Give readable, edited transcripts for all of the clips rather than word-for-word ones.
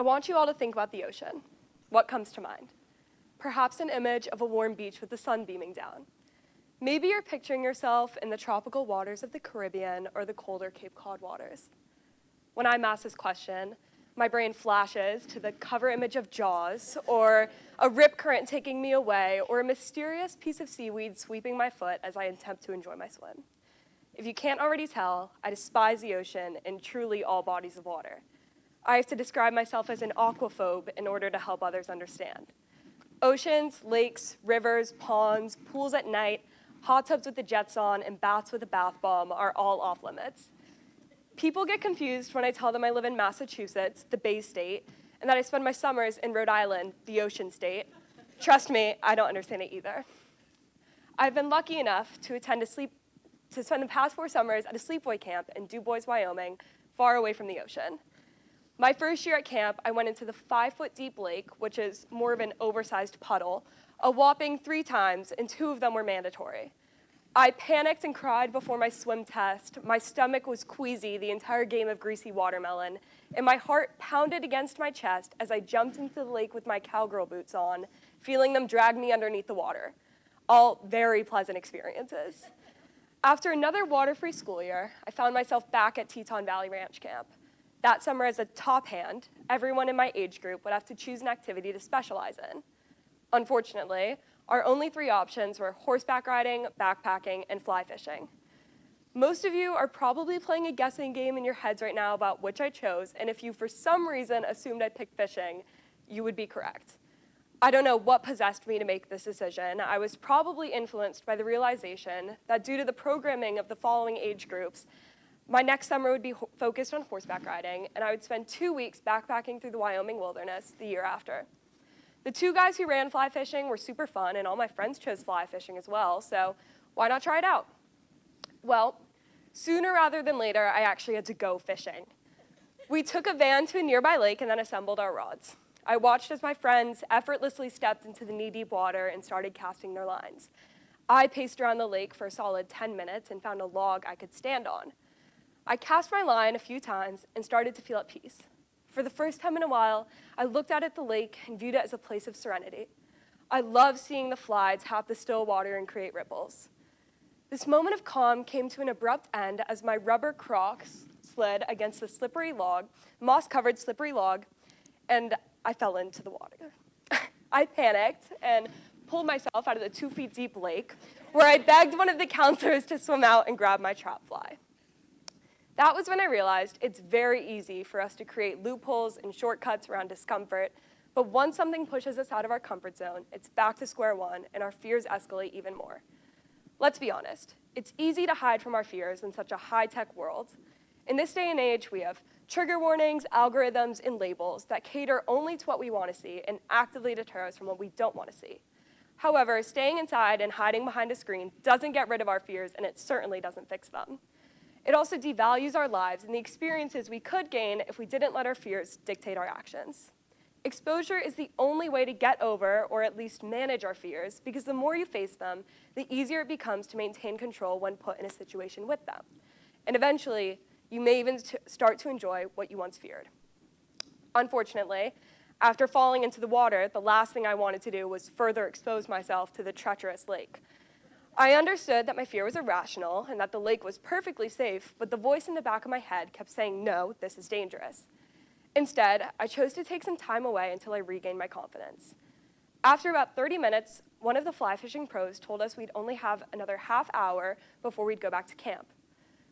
I want you all to think about the ocean. What comes to mind? Perhaps an image of a warm beach with the sun beaming down. Maybe you're picturing yourself in the tropical waters of the Caribbean or the colder Cape Cod waters. When I'm asked this question, my brain flashes to the cover image of Jaws, or a rip current taking me away, or a mysterious piece of seaweed sweeping my foot as I attempt to enjoy my swim. If you can't already tell, I despise the ocean and truly all bodies of water. I have to describe myself as an aquaphobe in order to help others understand. Oceans, lakes, rivers, ponds, pools at night, hot tubs with the jets on, and baths with a bath bomb are all off limits. People get confused when I tell them I live in Massachusetts, the Bay State, and that I spend my summers in Rhode Island, the Ocean State. Trust me, I don't understand it either. I've been lucky enough to spend the past 4 summers at a sleepaway camp in DuBois, Wyoming, far away from the ocean. My first year at camp, I went into the 5-foot deep lake, which is more of an oversized puddle, a whopping 3 times, and 2 of them were mandatory. I panicked and cried before my swim test. My stomach was queasy the entire game of greasy watermelon, and my heart pounded against my chest as I jumped into the lake with my cowgirl boots on, feeling them drag me underneath the water. All very pleasant experiences. After another water-free school year, I found myself back at Teton Valley Ranch Camp. That summer, as a top hand, everyone in my age group would have to choose an activity to specialize in. Unfortunately, our only 3 options were horseback riding, backpacking, and fly fishing. Most of you are probably playing a guessing game in your heads right now about which I chose, and if you for some reason assumed I picked fishing, you would be correct. I don't know what possessed me to make this decision. I was probably influenced by the realization that due to the programming of the following age groups, my next summer would be focused on horseback riding, and I would spend 2 weeks backpacking through the Wyoming wilderness the year after. The 2 guys who ran fly fishing were super fun, and all my friends chose fly fishing as well, so why not try it out? Well, sooner rather than later, I actually had to go fishing. We took a van to a nearby lake and then assembled our rods. I watched as my friends effortlessly stepped into the knee-deep water and started casting their lines. I paced around the lake for a solid 10 minutes and found a log I could stand on. I cast my line a few times and started to feel at peace. For the first time in a while, I looked out at the lake and viewed it as a place of serenity. I love seeing the fly tap the still water and create ripples. This moment of calm came to an abrupt end as my rubber Crocs slid against the slippery log, moss-covered slippery log, and I fell into the water. I panicked and pulled myself out of the 2 feet deep lake, where I begged one of the counselors to swim out and grab my trap fly. That was when I realized it's very easy for us to create loopholes and shortcuts around discomfort, but once something pushes us out of our comfort zone, it's back to square one, and our fears escalate even more. Let's be honest, it's easy to hide from our fears in such a high-tech world. In this day and age, we have trigger warnings, algorithms, and labels that cater only to what we want to see and actively deter us from what we don't want to see. However, staying inside and hiding behind a screen doesn't get rid of our fears, and it certainly doesn't fix them. It also devalues our lives and the experiences we could gain if we didn't let our fears dictate our actions. Exposure is the only way to get over, or at least manage our fears, because the more you face them, the easier it becomes to maintain control when put in a situation with them. And eventually, you may even start to enjoy what you once feared. Unfortunately, after falling into the water, the last thing I wanted to do was further expose myself to the treacherous lake. I understood that my fear was irrational and that the lake was perfectly safe, but the voice in the back of my head kept saying, no, this is dangerous. Instead, I chose to take some time away until I regained my confidence. After about 30 minutes, one of the fly fishing pros told us we'd only have another half hour before we'd go back to camp.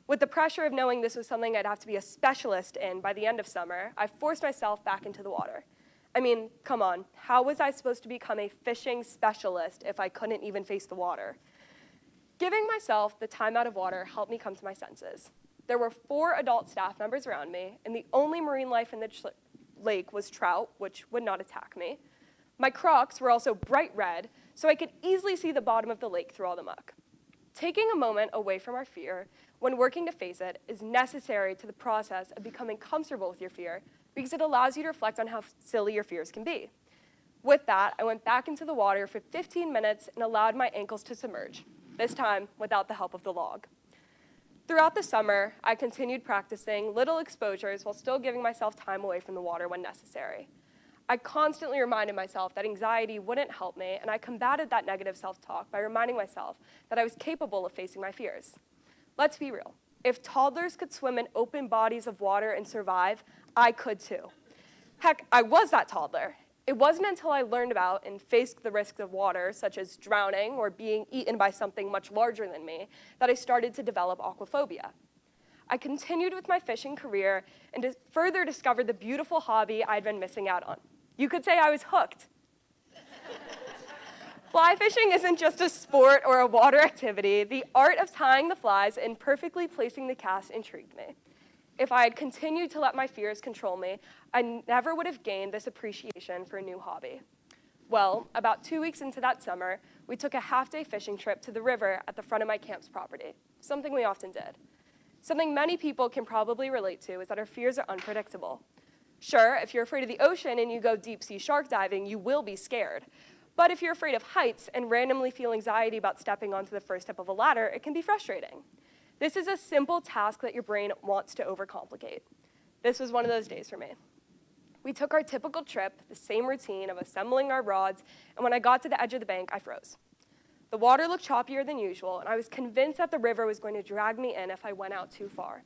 With the pressure of knowing this was something I'd have to be a specialist in by the end of summer, I forced myself back into the water. I mean, come on, how was I supposed to become a fishing specialist if I couldn't even face the water? Giving myself the time out of water helped me come to my senses. There were 4 adult staff members around me, and the only marine life in the lake was trout, which would not attack me. My Crocs were also bright red, so I could easily see the bottom of the lake through all the muck. Taking a moment away from our fear when working to face it is necessary to the process of becoming comfortable with your fear because it allows you to reflect on how silly your fears can be. With that, I went back into the water for 15 minutes and allowed my ankles to submerge, this time without the help of the log. Throughout the summer, I continued practicing little exposures while still giving myself time away from the water when necessary. I constantly reminded myself that anxiety wouldn't help me, and I combated that negative self-talk by reminding myself that I was capable of facing my fears. Let's be real. If toddlers could swim in open bodies of water and survive, I could too. Heck, I was that toddler. It wasn't until I learned about and faced the risks of water, such as drowning or being eaten by something much larger than me, that I started to develop aquaphobia. I continued with my fishing career and further discovered the beautiful hobby I'd been missing out on. You could say I was hooked. Fly fishing isn't just a sport or a water activity. The art of tying the flies and perfectly placing the cast intrigued me. If I had continued to let my fears control me, I never would have gained this appreciation for a new hobby. Well, about 2 weeks into that summer, we took a half-day fishing trip to the river at the front of my camp's property, something we often did. Something many people can probably relate to is that our fears are unpredictable. Sure, if you're afraid of the ocean and you go deep-sea shark diving, you will be scared. But if you're afraid of heights and randomly feel anxiety about stepping onto the first step of a ladder, it can be frustrating. This is a simple task that your brain wants to overcomplicate. This was one of those days for me. We took our typical trip, the same routine of assembling our rods, and when I got to the edge of the bank, I froze. The water looked choppier than usual, and I was convinced that the river was going to drag me in if I went out too far.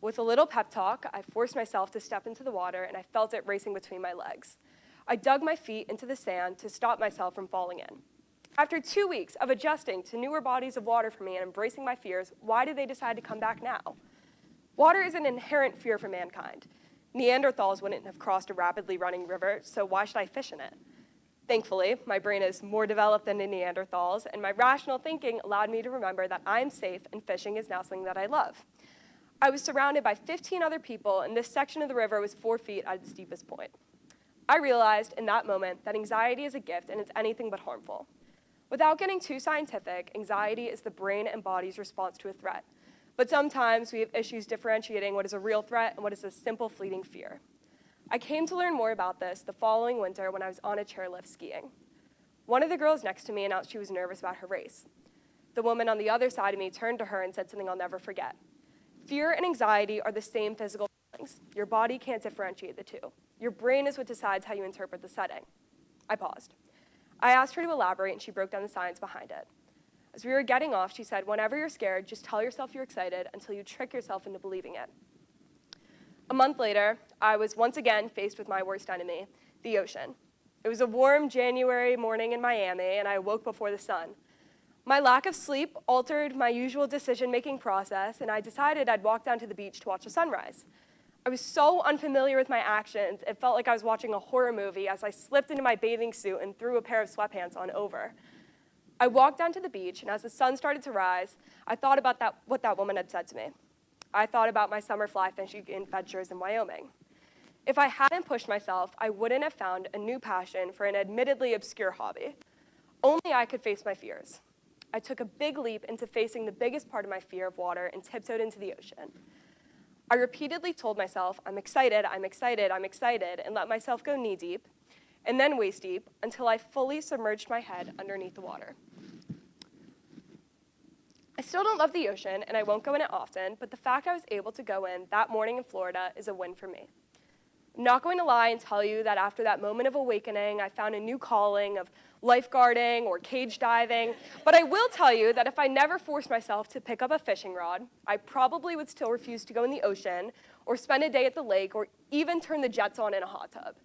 With a little pep talk, I forced myself to step into the water, and I felt it racing between my legs. I dug my feet into the sand to stop myself from falling in. After 2 weeks of adjusting to newer bodies of water for me and embracing my fears, why did they decide to come back now? Water is an inherent fear for mankind. Neanderthals wouldn't have crossed a rapidly running river, so why should I fish in it? Thankfully, my brain is more developed than a Neanderthal's, and my rational thinking allowed me to remember that I'm safe and fishing is now something that I love. I was surrounded by 15 other people, and this section of the river was 4 feet at its deepest point. I realized in that moment that anxiety is a gift and it's anything but harmful. Without getting too scientific, anxiety is the brain and body's response to a threat. But sometimes we have issues differentiating what is a real threat and what is a simple fleeting fear. I came to learn more about this the following winter when I was on a chairlift skiing. One of the girls next to me announced she was nervous about her race. The woman on the other side of me turned to her and said something I'll never forget. Fear and anxiety are the same physical feelings. Your body can't differentiate the two. Your brain is what decides how you interpret the setting. I paused. I asked her to elaborate, and she broke down the science behind it. As we were getting off, she said, whenever you're scared, just tell yourself you're excited until you trick yourself into believing it. A month later, I was once again faced with my worst enemy, the ocean. It was a warm January morning in Miami, and I awoke before the sun. My lack of sleep altered my usual decision-making process, and I decided I'd walk down to the beach to watch the sunrise. I was so unfamiliar with my actions, it felt like I was watching a horror movie as I slipped into my bathing suit and threw a pair of sweatpants on over. I walked down to the beach, and as the sun started to rise, I thought about what that woman had said to me. I thought about my summer fly fishing adventures in Wyoming. If I hadn't pushed myself, I wouldn't have found a new passion for an admittedly obscure hobby. Only I could face my fears. I took a big leap into facing the biggest part of my fear of water and tiptoed into the ocean. I repeatedly told myself, I'm excited, I'm excited, I'm excited, and let myself go knee-deep, and then waist-deep, until I fully submerged my head underneath the water. I still don't love the ocean, and I won't go in it often, but the fact I was able to go in that morning in Florida is a win for me. I'm not going to lie and tell you that after that moment of awakening, I found a new calling of lifeguarding or cage diving, but I will tell you that if I never forced myself to pick up a fishing rod, I probably would still refuse to go in the ocean or spend a day at the lake or even turn the jets on in a hot tub.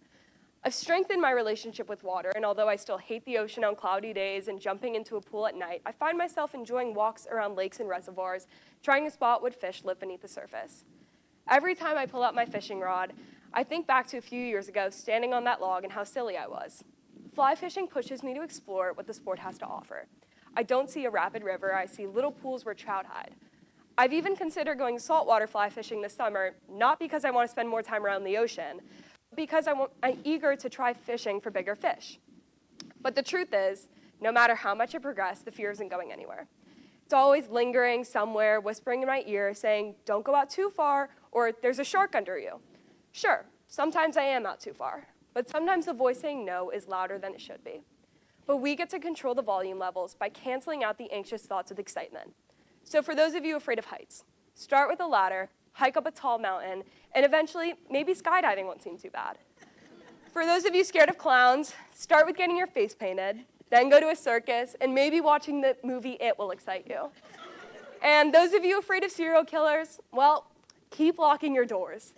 I've strengthened my relationship with water, and although I still hate the ocean on cloudy days and jumping into a pool at night, I find myself enjoying walks around lakes and reservoirs, trying to spot what fish live beneath the surface. Every time I pull out my fishing rod, I think back to a few years ago, standing on that log and how silly I was. Fly fishing pushes me to explore what the sport has to offer. I don't see a rapid river, I see little pools where trout hide. I've even considered going saltwater fly fishing this summer, not because I want to spend more time around the ocean, but because I'm eager to try fishing for bigger fish. But the truth is, no matter how much I progress, the fear isn't going anywhere. It's always lingering somewhere, whispering in my ear, saying, don't go out too far, or there's a shark under you. Sure, sometimes I am out too far, but sometimes the voice saying no is louder than it should be. But we get to control the volume levels by canceling out the anxious thoughts with excitement. So for those of you afraid of heights, Start with a ladder, hike up a tall mountain, and eventually, maybe skydiving won't seem too bad. For those of you scared of clowns, start with getting your face painted, then go to a circus, and maybe watching the movie It will excite you. And those of you afraid of serial killers, well, keep locking your doors.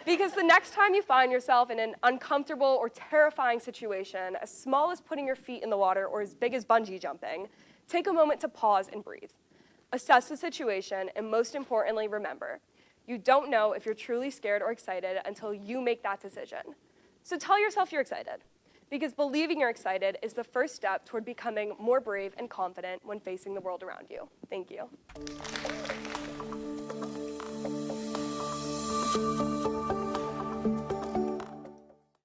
Because the next time you find yourself in an uncomfortable or terrifying situation, as small as putting your feet in the water or as big as bungee jumping, take a moment to pause and breathe. Assess the situation, and most importantly, remember, you don't know if you're truly scared or excited until you make that decision. So tell yourself you're excited, because believing you're excited is the first step toward becoming more brave and confident when facing the world around you. Thank you.